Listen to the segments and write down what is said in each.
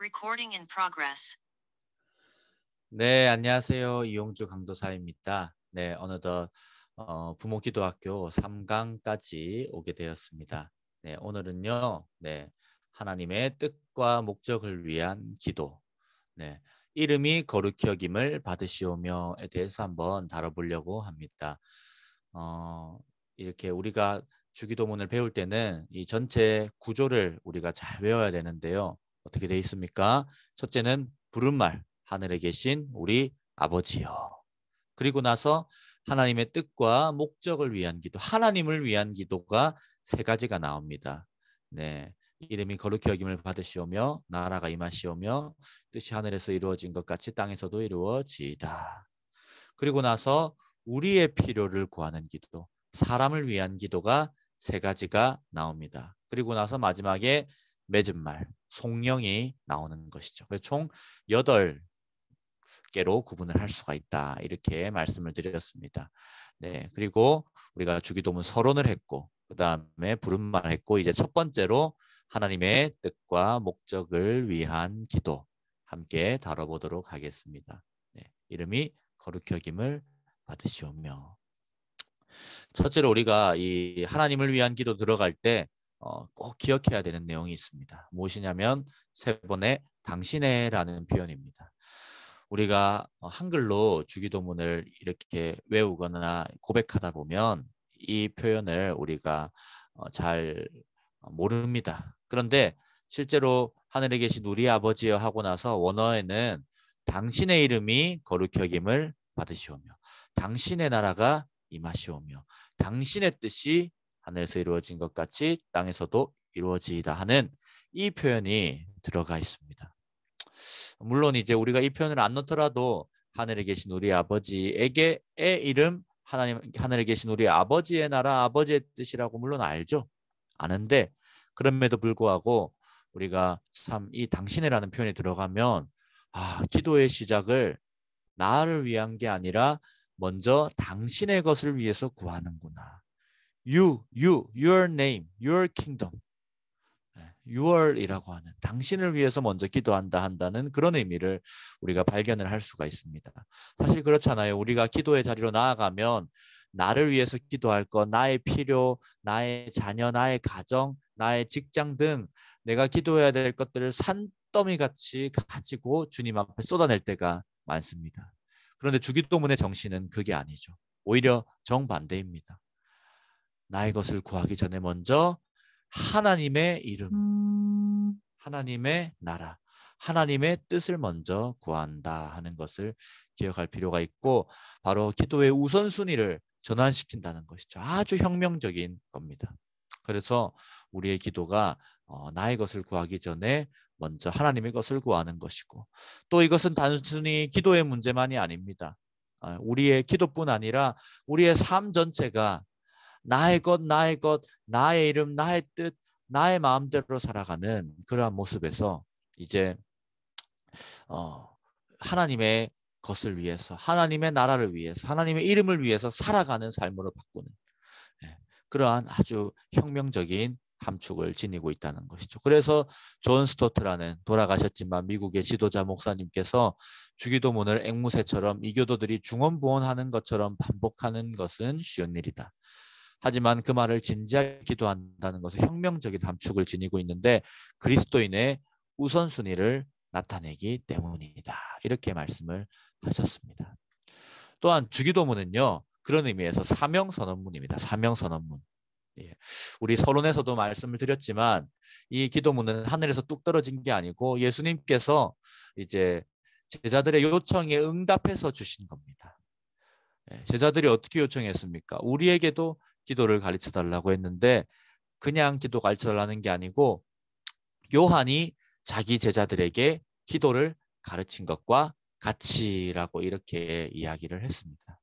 Recording in progress. 네, 안녕하세요. 이용주 강도사입니다. 네, 어느덧 부모기도학교 3강까지 오게 되었습니다. 네, 오늘은요, 하나님의 뜻과 목적을 위한 기도, 이름이 거룩히 여김을 받으시오며에 대해서 한번 다뤄보려고 합니다. 이렇게 우리가 주기도문을 배울 때는 이 전체 구조를 우리가 잘 외워야 되는데요. 어떻게 되어 있습니까? 첫째는 부른말, 하늘에 계신 우리 아버지요. 그리고 나서 하나님의 뜻과 목적을 위한 기도, 하나님을 위한 기도가 세 가지가 나옵니다. 네, 이름이 거룩히 여김을 받으시오며 나라가 임하시오며 뜻이 하늘에서 이루어진 것 같이 땅에서도 이루어지이다. 그리고 나서 우리의 필요를 구하는 기도, 사람을 위한 기도가 세 가지가 나옵니다. 그리고 나서 마지막에 맺은 말, 송영이 나오는 것이죠. 그래서 총 8개로 구분을 할 수가 있다. 이렇게 말씀을 드렸습니다. 네, 그리고 우리가 주기도문 서론을 했고 그 다음에 부른말 했고 이제 첫 번째로 하나님의 뜻과 목적을 위한 기도 함께 다뤄보도록 하겠습니다. 네, 이름이 거룩히 여김을 받으시오며. 첫째로 우리가 이 하나님을 위한 기도 들어갈 때 꼭 기억해야 되는 내용이 있습니다. 무엇이냐면 세 번의 당신의라는 표현입니다. 우리가 한글로 주기도문을 이렇게 외우거나 고백하다 보면 이 표현을 우리가 잘 모릅니다. 그런데 실제로 하늘에 계신 우리 아버지여 하고 나서 원어에는 당신의 이름이 거룩히 여김을 받으시오며 당신의 나라가 임하시오며 당신의 뜻이 하늘에서 이루어진 것 같이 땅에서도 이루어지이다 하는 이 표현이 들어가 있습니다. 물론 이제 우리가 이 표현을 안 넣더라도 하늘에 계신 우리 아버지에게의 이름, 하늘에 계신 우리 아버지의 나라, 아버지의 뜻이라고 물론 알죠. 아는데 그럼에도 불구하고 우리가 참 이 당신의라는 표현이 들어가면 기도의 시작을 나를 위한 게 아니라 먼저 당신의 것을 위해서 구하는구나. your name, your kingdom. your이라고 하는 당신을 위해서 먼저 기도한다 한다는 그런 의미를 우리가 발견을 할 수가 있습니다. 사실 그렇잖아요. 우리가 기도의 자리로 나아가면 나를 위해서 기도할 것, 나의 필요, 나의 자녀, 나의 가정, 나의 직장 등 내가 기도해야 될 것들을 산더미같이 가지고 주님 앞에 쏟아낼 때가 많습니다. 그런데 주기도문의 정신은 그게 아니죠. 오히려 정반대입니다. 나의 것을 구하기 전에 먼저 하나님의 이름, 하나님의 나라, 하나님의 뜻을 먼저 구한다 하는 것을 기억할 필요가 있고 바로 기도의 우선순위를 전환시킨다는 것이죠. 아주 혁명적인 겁니다. 그래서 우리의 기도가 나의 것을 구하기 전에 먼저 하나님의 것을 구하는 것이고 또 이것은 단순히 기도의 문제만이 아닙니다. 우리의 기도뿐 아니라 우리의 삶 전체가 나의 것, 나의 것, 나의 이름, 나의 뜻, 나의 마음대로 살아가는 그러한 모습에서 이제 하나님의 것을 위해서, 하나님의 나라를 위해서, 하나님의 이름을 위해서 살아가는 삶으로 바꾸는 그러한 아주 혁명적인 함축을 지니고 있다는 것이죠. 그래서 존 스토트라는 돌아가셨지만 미국의 지도자 목사님께서 주기도문을 앵무새처럼 이교도들이 중언부언하는 것처럼 반복하는 것은 쉬운 일이다. 하지만 그 말을 진지하게 기도한다는 것은 혁명적인 함축을 지니고 있는데 그리스도인의 우선순위를 나타내기 때문이다. 이렇게 말씀을 하셨습니다. 또한 주기도문은요. 그런 의미에서 사명선언문입니다. 사명선언문. 우리 서론에서도 말씀을 드렸지만 이 기도문은 하늘에서 뚝 떨어진 게 아니고 예수님께서 이제 제자들의 요청에 응답해서 주신 겁니다. 제자들이 어떻게 요청했습니까? 우리에게도 기도를 가르쳐 달라고 했는데 그냥 기도 가르쳐 달라는 게 아니고 요한이 자기 제자들에게 기도를 가르친 것과 같이라고 이렇게 이야기를 했습니다.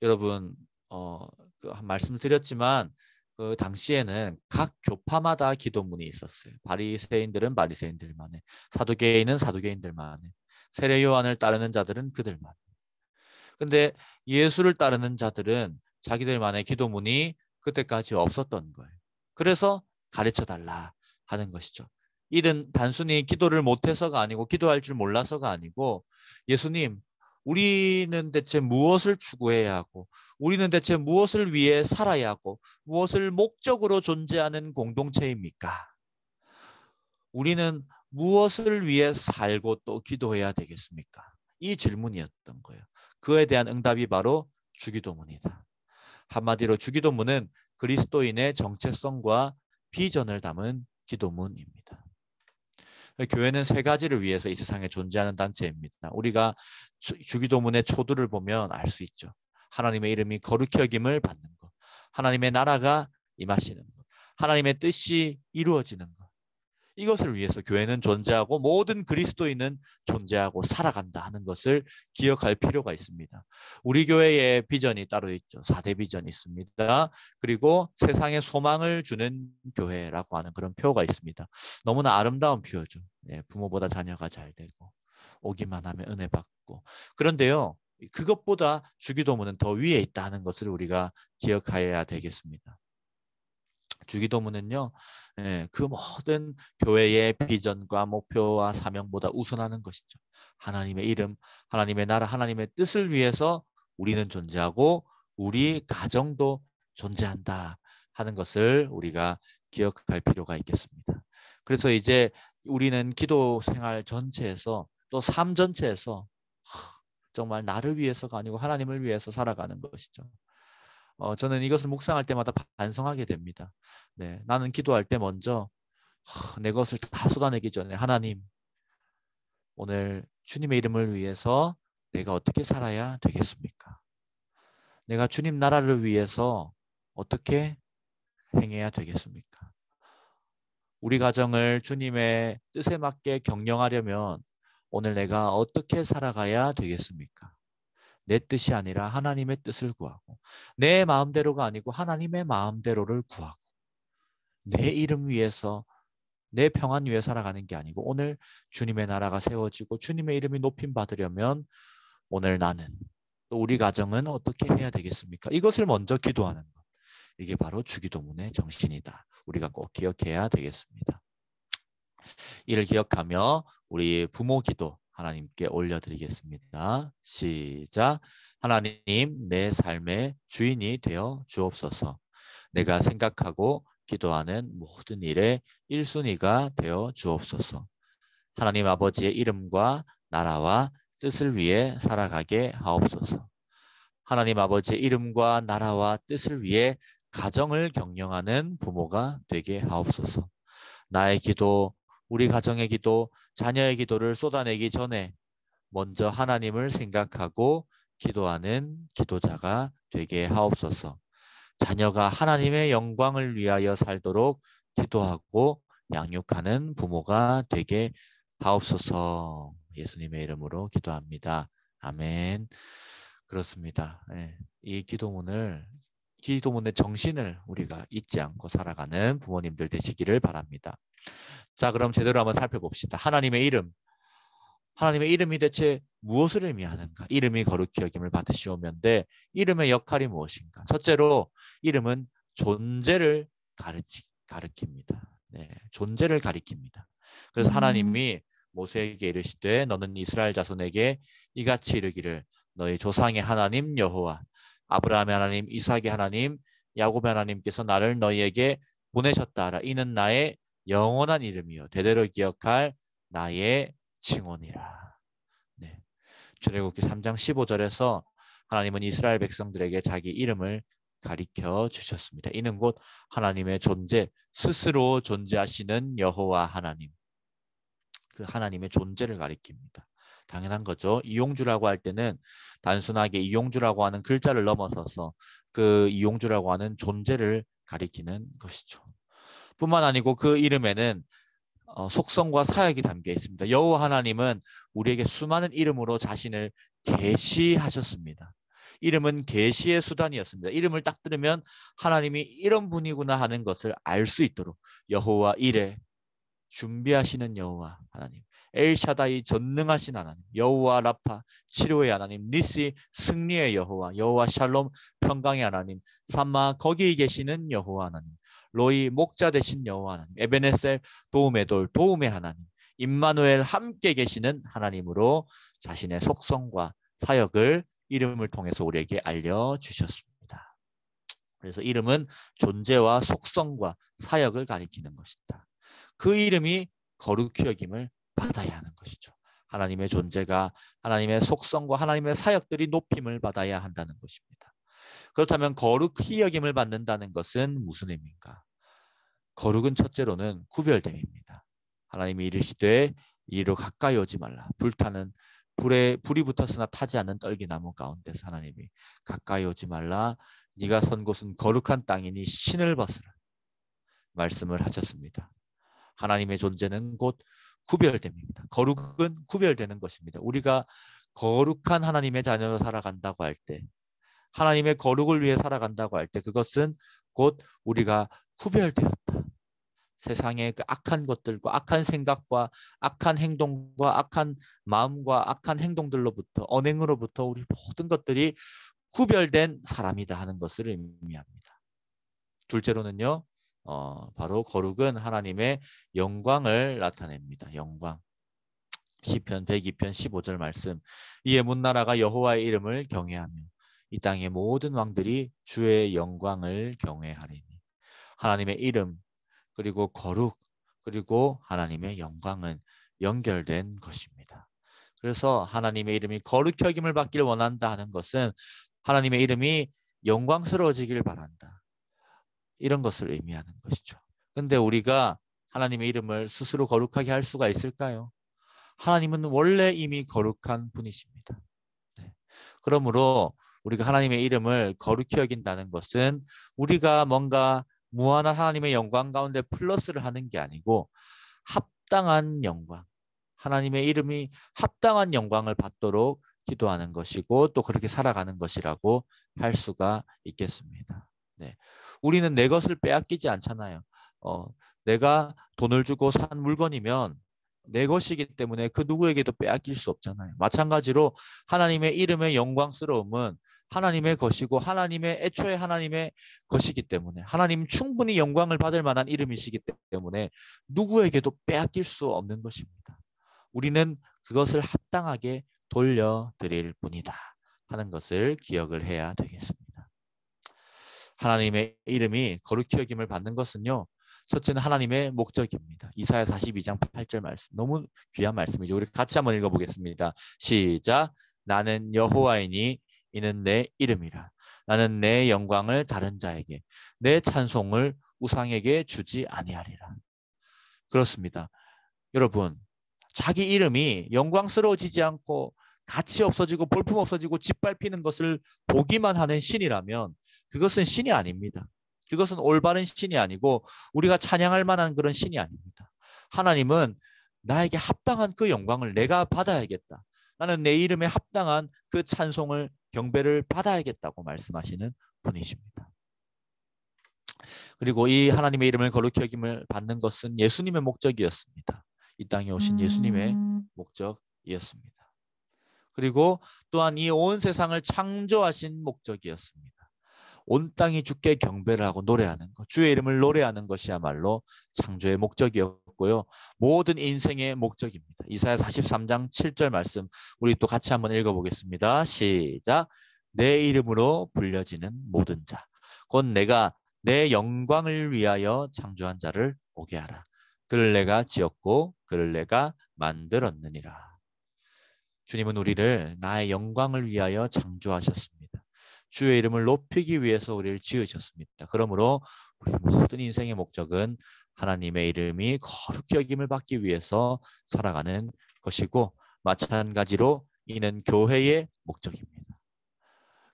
여러분 한 말씀을 드렸지만 그 당시에는 각 교파마다 기도문이 있었어요. 바리새인들은 바리새인들만의, 사두개인은 사두개인들만의, 세례 요한을 따르는 자들은 그들만. 근데 예수를 따르는 자들은 자기들만의 기도문이 그때까지 없었던 거예요. 그래서 가르쳐 달라 하는 것이죠. 이는 단순히 기도를 못해서가 아니고 기도할 줄 몰라서가 아니고 예수님, 우리는 대체 무엇을 추구해야 하고 우리는 대체 무엇을 위해 살아야 하고 무엇을 목적으로 존재하는 공동체입니까? 우리는 무엇을 위해 살고 또 기도해야 되겠습니까? 이 질문이었던 거예요. 그에 대한 응답이 바로 주기도문이다. 한마디로 주기도문은 그리스도인의 정체성과 비전을 담은 기도문입니다. 교회는 세 가지를 위해서 이 세상에 존재하는 단체입니다. 우리가 주기도문의 초두를 보면 알 수 있죠. 하나님의 이름이 거룩히 여김을 받는 것, 하나님의 나라가 임하시는 것, 하나님의 뜻이 이루어지는 것. 이것을 위해서 교회는 존재하고 모든 그리스도인은 존재하고 살아간다 하는 것을 기억할 필요가 있습니다. 우리 교회의 비전이 따로 있죠. 4대 비전이 있습니다. 그리고 세상에 소망을 주는 교회라고 하는 그런 표가 있습니다. 너무나 아름다운 표죠. 부모보다 자녀가 잘 되고 오기만 하면 은혜 받고. 그런데요, 그것보다 주기도문은 더 위에 있다는 것을 우리가 기억해야 되겠습니다. 주기도문은요, 그 모든 교회의 비전과 목표와 사명보다 우선하는 것이죠. 하나님의 이름, 하나님의 나라, 하나님의 뜻을 위해서 우리는 존재하고 우리 가정도 존재한다 하는 것을 우리가 기억할 필요가 있겠습니다. 그래서 이제 우리는 기도 생활 전체에서 또 삶 전체에서 정말 나를 위해서가 아니고 하나님을 위해서 살아가는 것이죠. 저는 이것을 묵상할 때마다 반성하게 됩니다. 네, 나는 기도할 때 먼저 내 것을 다 쏟아내기 전에 하나님, 오늘 주님의 이름을 위해서 내가 어떻게 살아야 되겠습니까? 내가 주님 나라를 위해서 어떻게 행해야 되겠습니까? 우리 가정을 주님의 뜻에 맞게 경영하려면 오늘 내가 어떻게 살아가야 되겠습니까? 내 뜻이 아니라 하나님의 뜻을 구하고 내 마음대로가 아니고 하나님의 마음대로를 구하고 내 이름 위해서 내 평안 위해 살아가는 게 아니고 오늘 주님의 나라가 세워지고 주님의 이름이 높임 받으려면 오늘 나는 또 우리 가정은 어떻게 해야 되겠습니까? 이것을 먼저 기도하는 것. 이게 바로 주기도문의 정신이다. 우리가 꼭 기억해야 되겠습니다. 이를 기억하며 우리 부모 기도 하나님께 올려드리겠습니다. 시작. 하나님, 내 삶의 주인이 되어 주옵소서. 내가 생각하고 기도하는 모든 일의 1순위가 되어 주옵소서. 하나님 아버지의 이름과 나라와 뜻을 위해 살아가게 하옵소서. 하나님 아버지의 이름과 나라와 뜻을 위해 가정을 경영하는 부모가 되게 하옵소서. 나의 기도, 우리 가정의 기도, 자녀의 기도를 쏟아내기 전에 먼저 하나님을 생각하고 기도하는 기도자가 되게 하옵소서. 자녀가 하나님의 영광을 위하여 살도록 기도하고 양육하는 부모가 되게 하옵소서. 예수님의 이름으로 기도합니다. 아멘. 그렇습니다. 이 기도문의 정신을 우리가 잊지 않고 살아가는 부모님들 되시기를 바랍니다. 자, 그럼 제대로 한번 살펴봅시다. 하나님의 이름. 하나님의 이름이 대체 무엇을 의미하는가? 이름이 거룩히 여김을 받으시오면데 이름의 역할이 무엇인가? 첫째로 이름은 존재를 가리킵니다. 네, 존재를 가리킵니다. 그래서 하나님이 모세에게 이르시되 너는 이스라엘 자손에게 이같이 이르기를 너희 조상의 하나님 여호와 아브라함의 하나님 이삭의 하나님 야곱의 하나님께서 나를 너희에게 보내셨다 하라. 이는 나의 영원한 이름이요 대대로 기억할 나의 칭언이라. 네. 출애굽기 3장 15절에서 하나님은 이스라엘 백성들에게 자기 이름을 가리켜 주셨습니다. 이는 곧 하나님의 존재, 스스로 존재하시는 여호와 하나님. 그 하나님의 존재를 가리킵니다. 당연한 거죠. 이용주라고 할 때는 단순하게 이용주라고 하는 글자를 넘어서서 그 이용주라고 하는 존재를 가리키는 것이죠. 뿐만 아니고 그 이름에는 속성과 사역이 담겨 있습니다. 여호와 하나님은 우리에게 수많은 이름으로 자신을 계시하셨습니다. 이름은 계시의 수단이었습니다. 이름을 딱 들으면 하나님이 이런 분이구나 하는 것을 알 수 있도록 여호와 이레, 준비하시는 여호와 하나님, 엘샤다이 전능하신 하나님, 여호와 라파 치료의 하나님, 니시 승리의 여호와, 여호와 샬롬 평강의 하나님, 삼마 거기 계시는 여호와 하나님, 로이 목자 되신 여호와 하나님, 에베네셀 도움의 돌 도움의 하나님, 임마누엘 함께 계시는 하나님으로 자신의 속성과 사역을 이름을 통해서 우리에게 알려주셨습니다. 그래서 이름은 존재와 속성과 사역을 가리키는 것이다. 그 이름이 거룩히 여김을 받아야 하는 것이죠. 하나님의 존재가, 하나님의 속성과 하나님의 사역들이 높임을 받아야 한다는 것입니다. 그렇다면 거룩히 여김을 받는다는 것은 무슨 의미인가? 거룩은 첫째로는 구별됨입니다. 하나님이 이르시되 이리로 가까이 오지 말라. 불타는 불이 붙었으나 타지 않는 떨기나무 가운데서 하나님이 가까이 오지 말라. 네가 선 곳은 거룩한 땅이니 신을 벗으라. 말씀을 하셨습니다. 하나님의 존재는 곧 구별됨입니다. 거룩은 구별되는 것입니다. 우리가 거룩한 하나님의 자녀로 살아간다고 할 때, 하나님의 거룩을 위해 살아간다고 할 때 그것은 곧 우리가 구별되었다. 세상의 그 악한 것들과 악한 생각과 악한 행동과 악한 마음과 악한 행동들로부터, 언행으로부터 우리 모든 것들이 구별된 사람이다 하는 것을 의미합니다. 둘째로는요, 바로 거룩은 하나님의 영광을 나타냅니다. 영광. 시편 102편 15절 말씀. 이에 문나라가 여호와의 이름을 경외하며 이 땅의 모든 왕들이 주의 영광을 경외하리니. 하나님의 이름, 그리고 거룩, 그리고 하나님의 영광은 연결된 것입니다. 그래서 하나님의 이름이 거룩히 여김을 받기를 원한다 하는 것은 하나님의 이름이 영광스러워지길 바란다. 이런 것을 의미하는 것이죠. 근데 우리가 하나님의 이름을 스스로 거룩하게 할 수가 있을까요? 하나님은 원래 이미 거룩한 분이십니다. 네. 그러므로 우리가 하나님의 이름을 거룩히 여긴다는 것은 우리가 뭔가 무한한 하나님의 영광 가운데 플러스를 하는 게 아니고 합당한 영광, 하나님의 이름이 합당한 영광을 받도록 기도하는 것이고 또 그렇게 살아가는 것이라고 할 수가 있겠습니다. 네. 우리는 내 것을 빼앗기지 않잖아요. 내가 돈을 주고 산 물건이면 내 것이기 때문에 그 누구에게도 빼앗길 수 없잖아요. 마찬가지로 하나님의 이름의 영광스러움은 하나님의 것이고 하나님의 애초에 하나님의 것이기 때문에 하나님 충분히 영광을 받을 만한 이름이시기 때문에 누구에게도 빼앗길 수 없는 것입니다. 우리는 그것을 합당하게 돌려드릴 뿐이다 하는 것을 기억을 해야 되겠습니다. 하나님의 이름이 거룩히 여김을 받는 것은요, 첫째는 하나님의 목적입니다. 이사야 42장 8절 말씀, 너무 귀한 말씀이죠. 우리 같이 한번 읽어보겠습니다. 시작. 나는 여호와이니 이는 내 이름이라. 나는 내 영광을 다른 자에게, 내 찬송을 우상에게 주지 아니하리라. 그렇습니다. 여러분, 자기 이름이 영광스러워지지 않고 가치 없어지고 볼품 없어지고 짓밟히는 것을 보기만 하는 신이라면 그것은 신이 아닙니다. 그것은 올바른 신이 아니고 우리가 찬양할 만한 그런 신이 아닙니다. 하나님은 나에게 합당한 그 영광을 내가 받아야겠다. 나는 내 이름에 합당한 그 찬송을, 경배를 받아야겠다고 말씀하시는 분이십니다. 그리고 이 하나님의 이름을 거룩히 여김을 받는 것은 예수님의 목적이었습니다. 이 땅에 오신 예수님의 목적이었습니다. 그리고 또한 이 온 세상을 창조하신 목적이었습니다. 온 땅이 주께 경배를 하고 노래하는 것, 주의 이름을 노래하는 것이야말로 창조의 목적이었고요. 모든 인생의 목적입니다. 이사야 43장 7절 말씀 우리 또 같이 한번 읽어보겠습니다. 시작. 내 이름으로 불려지는 모든 자, 곧 내가 내 영광을 위하여 창조한 자를 오게 하라. 그를 내가 지었고 그를 내가 만들었느니라. 주님은 우리를 나의 영광을 위하여 창조하셨습니다. 주의 이름을 높이기 위해서 우리를 지으셨습니다. 그러므로 우리 모든 인생의 목적은 하나님의 이름이 거룩히 여김을 받기 위해서 살아가는 것이고 마찬가지로 이는 교회의 목적입니다.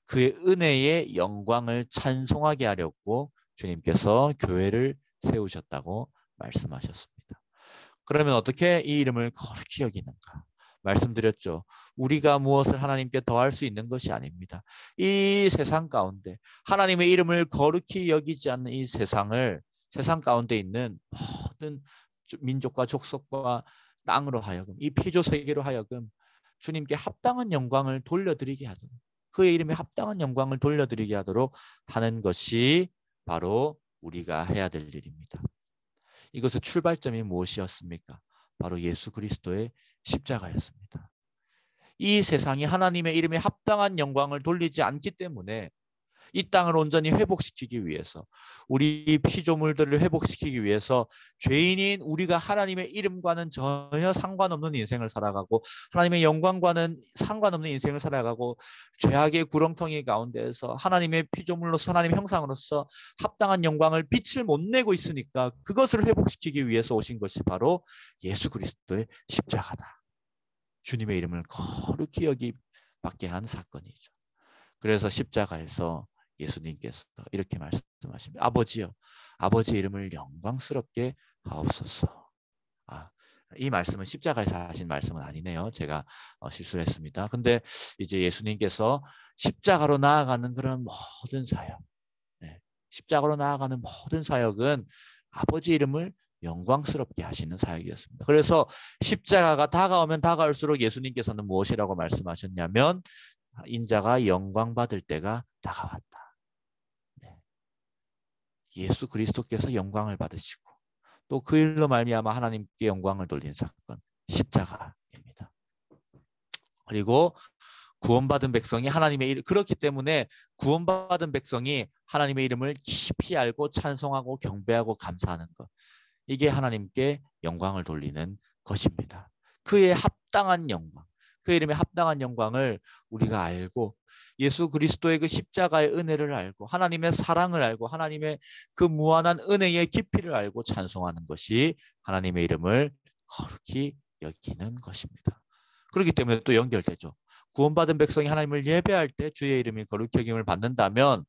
그의 은혜의 영광을 찬송하게 하려고 주님께서 교회를 세우셨다고 말씀하셨습니다. 그러면 어떻게 이 이름을 거룩히 여기는가? 말씀드렸죠. 우리가 무엇을 하나님께 더할 수 있는 것이 아닙니다. 이 세상 가운데 하나님의 이름을 거룩히 여기지 않는 이 세상 가운데 있는 모든 민족과 족속과 땅으로 하여금 이 피조 세계로 하여금 주님께 합당한 영광을 돌려드리게 하도록 그의 이름에 합당한 영광을 돌려드리게 하도록 하는 것이 바로 우리가 해야 될 일입니다. 이것의 출발점이 무엇이었습니까? 바로 예수 그리스도의 십자가였습니다. 이 세상이 하나님의 이름에 합당한 영광을 돌리지 않기 때문에 이 땅을 온전히 회복시키기 위해서 우리 피조물들을 회복시키기 위해서 죄인인 우리가 하나님의 이름과는 전혀 상관없는 인생을 살아가고 하나님의 영광과는 상관없는 인생을 살아가고 죄악의 구렁텅이 가운데에서 하나님의 피조물로서 하나님의 형상으로서 합당한 영광을 빛을 못 내고 있으니까 그것을 회복시키기 위해서 오신 것이 바로 예수 그리스도의 십자가다. 주님의 이름을 거룩히 여기받게 한 사건이죠. 그래서 십자가에서 예수님께서 이렇게 말씀하십니다. 아버지여, 아버지의 이름을 영광스럽게 하옵소서. 이 말씀은 십자가에서 하신 말씀은 아니네요. 제가 실수를 했습니다. 근데 이제 예수님께서 십자가로 나아가는 그런 모든 사역, 십자가로 나아가는 모든 사역은 아버지 이름을 영광스럽게 하시는 사역이었습니다. 그래서 십자가가 다가오면 다가올수록 예수님께서는 무엇이라고 말씀하셨냐면 인자가 영광받을 때가 다가왔다. 예수 그리스도께서 영광을 받으시고 또 그 일로 말미암아 하나님께 영광을 돌린 사건 십자가입니다. 그리고 구원받은 백성이 하나님의 이름 그렇기 때문에 구원받은 백성이 하나님의 이름을 깊이 알고 찬송하고 경배하고 감사하는 것 이게 하나님께 영광을 돌리는 것입니다. 그의 합당한 영광 그 이름에 합당한 영광을 우리가 알고 예수 그리스도의 그 십자가의 은혜를 알고 하나님의 사랑을 알고 하나님의 그 무한한 은혜의 깊이를 알고 찬송하는 것이 하나님의 이름을 거룩히 여기는 것입니다. 그렇기 때문에 또 연결되죠. 구원받은 백성이 하나님을 예배할 때 주의 이름이 거룩히 여김을 받는다면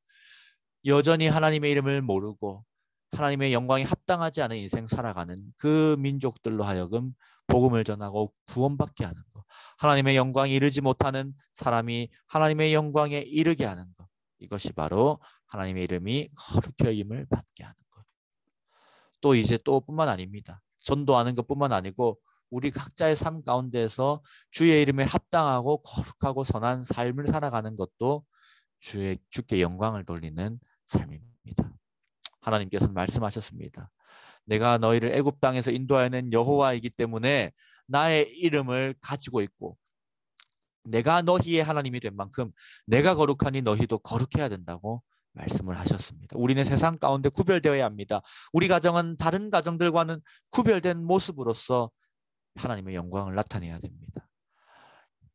여전히 하나님의 이름을 모르고 하나님의 영광이 합당하지 않은 인생 살아가는 그 민족들로 하여금 복음을 전하고 구원받게 하는 것. 하나님의 영광이 이르지 못하는 사람이 하나님의 영광에 이르게 하는 것. 이것이 바로 하나님의 이름이 거룩히 여김을 받게 하는 것. 또 이제 또 뿐만 아닙니다. 전도하는 것뿐만 아니고 우리 각자의 삶 가운데서 주의 이름에 합당하고 거룩하고 선한 삶을 살아가는 것도 주께 영광을 돌리는 삶입니다. 하나님께서는 말씀하셨습니다. 내가 너희를 애굽 땅에서 인도하여낸 여호와이기 때문에 나의 이름을 가지고 있고 내가 너희의 하나님이 된 만큼 내가 거룩하니 너희도 거룩해야 된다고 말씀을 하셨습니다. 우리는 세상 가운데 구별되어야 합니다. 우리 가정은 다른 가정들과는 구별된 모습으로서 하나님의 영광을 나타내야 됩니다.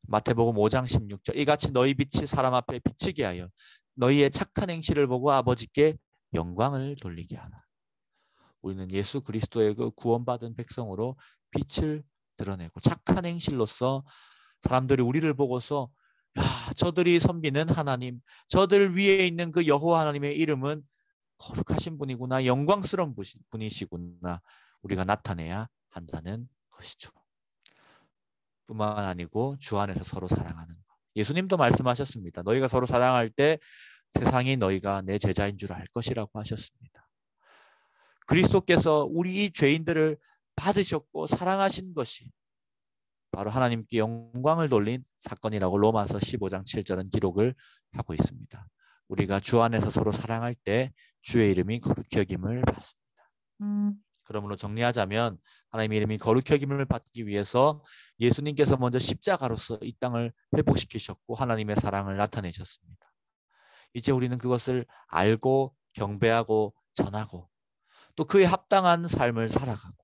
마태복음 5장 16절 이같이 너희 빛이 사람 앞에 비치게 하여 너희의 착한 행실을 보고 아버지께 영광을 돌리게 하라. 우리는 예수 그리스도의 그 구원받은 백성으로 빛을 드러내고 착한 행실로서 사람들이 우리를 보고서 야, 저들이 섬기는 하나님, 저들 위에 있는 그 여호와 하나님의 이름은 거룩하신 분이구나, 영광스러운 분이시구나 우리가 나타내야 한다는 것이죠. 뿐만 아니고 주 안에서 서로 사랑하는 것. 예수님도 말씀하셨습니다. 너희가 서로 사랑할 때 세상이 너희가 내 제자인 줄 알 것이라고 하셨습니다. 그리스도께서 우리 이 죄인들을 받으셨고 사랑하신 것이 바로 하나님께 영광을 돌린 사건이라고 로마서 15장 7절은 기록을 하고 있습니다. 우리가 주 안에서 서로 사랑할 때 주의 이름이 거룩히 여김을 받습니다. 그러므로 정리하자면 하나님의 이름이 거룩히 여김을 받기 위해서 예수님께서 먼저 십자가로서 이 땅을 회복시키셨고 하나님의 사랑을 나타내셨습니다. 이제 우리는 그것을 알고 경배하고 전하고 또 그에 합당한 삶을 살아가고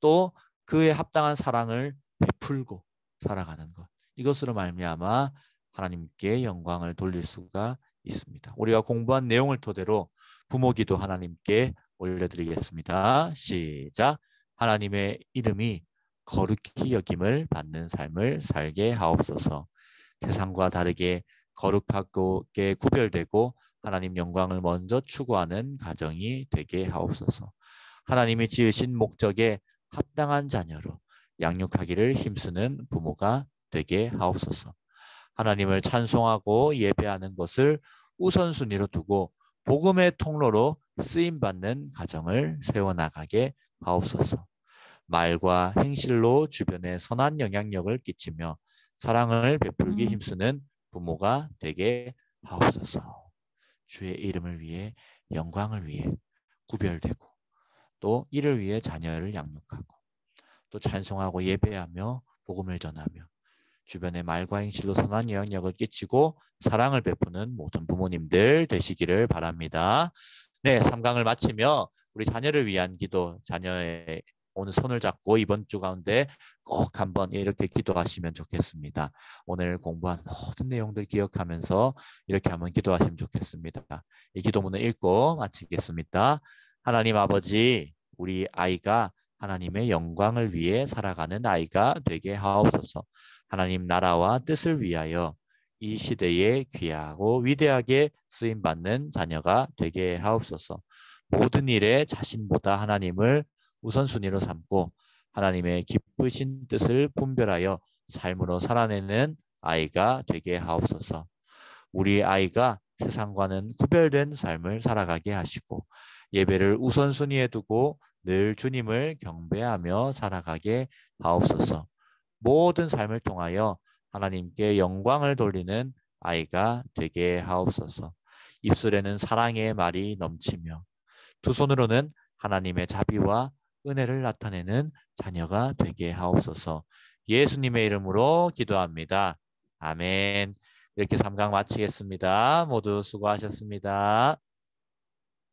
또 그에 합당한 사랑을 베풀고 살아가는 것. 이것으로 말미암아 하나님께 영광을 돌릴 수가 있습니다. 우리가 공부한 내용을 토대로 부모기도 하나님께 올려드리겠습니다. 시작. 하나님의 이름이 거룩히 여김을 받는 삶을 살게 하옵소서. 세상과 다르게 거룩하게 구별되고 하나님 영광을 먼저 추구하는 가정이 되게 하옵소서. 하나님이 지으신 목적에 합당한 자녀로 양육하기를 힘쓰는 부모가 되게 하옵소서. 하나님을 찬송하고 예배하는 것을 우선순위로 두고 복음의 통로로 쓰임받는 가정을 세워나가게 하옵소서. 말과 행실로 주변에 선한 영향력을 끼치며 사랑을 베풀기 힘쓰는 부모가 되게 하옵소서. 주의 이름을 위해 영광을 위해 구별되고 또 이를 위해 자녀를 양육하고 또 찬송하고 예배하며 복음을 전하며 주변의 말과 행실로 선한 영향력을 끼치고 사랑을 베푸는 모든 부모님들 되시기를 바랍니다. 네, 3강을 마치며 우리 자녀를 위한 기도, 자녀의 오늘 손을 잡고 이번 주 가운데 꼭 한번 이렇게 기도하시면 좋겠습니다. 오늘 공부한 모든 내용들 기억하면서 이렇게 한번 기도하시면 좋겠습니다. 이 기도문을 읽고 마치겠습니다. 하나님 아버지, 우리 아이가 하나님의 영광을 위해 살아가는 아이가 되게 하옵소서. 하나님 나라와 뜻을 위하여 이 시대에 귀하고 위대하게 쓰임받는 자녀가 되게 하옵소서. 모든 일에 자신보다 하나님을 우선순위로 삼고 하나님의 기쁘신 뜻을 분별하여 삶으로 살아내는 아이가 되게 하옵소서. 우리 아이가 세상과는 구별된 삶을 살아가게 하시고 예배를 우선순위에 두고 늘 주님을 경배하며 살아가게 하옵소서. 모든 삶을 통하여 하나님께 영광을 돌리는 아이가 되게 하옵소서. 입술에는 사랑의 말이 넘치며 두 손으로는 하나님의 자비와 은혜를 나타내는 자녀가 되게 하옵소서. 예수님의 이름으로 기도합니다. 아멘. 이렇게 3강 마치겠습니다. 모두 수고하셨습니다.